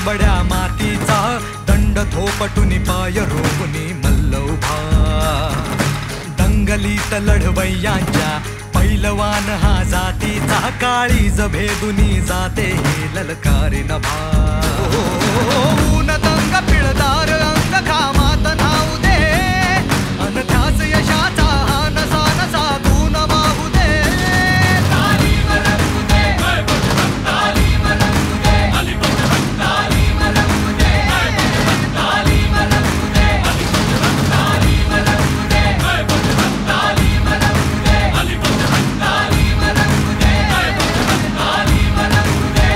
बड्या मातीचा दंड थोपटुनी पाय रोवुनी मल्ल उभा दंगलीत लढवय्यांच्या पैलवान हा जातीचा काळीज भेदुनी जाते हे ललकारी नभा ऊन दंग पिळदार अंग घामात नाऊ दे अन त्याच यशाचा नसा नसा तू न वाहू दे तालीम रंगू दे तालीम रंगू दे तालीम रंगू दे तालीम रंगू दे तालीम रंगू दे तालीम रंगू दे तालीम रंगू दे तालीम रंगू दे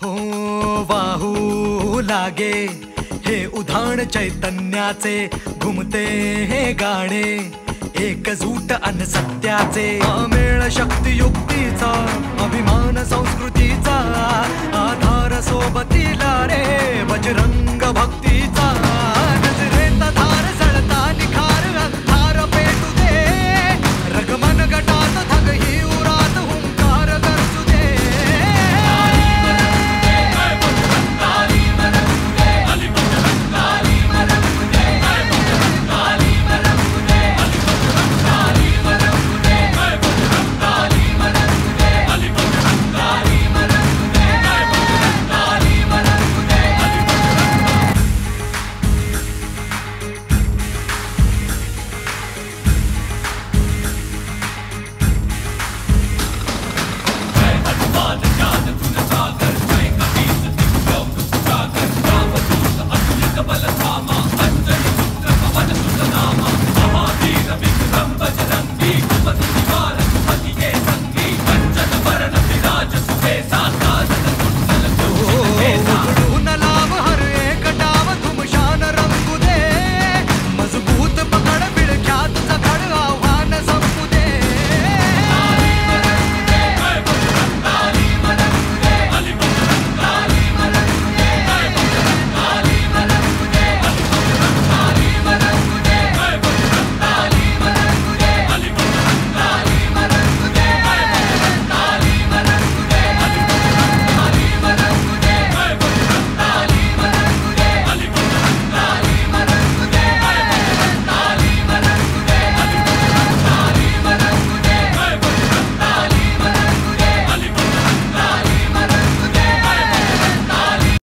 हो वाहू लागे हे उधाण चैतन्याचे घुमते हे गाणे एकजूट अन सत्याचे अमेळ शक्ती युक्तीचा अभिमान संस्कृतीचा आधार सोबतीला रे बजरंग भक्ती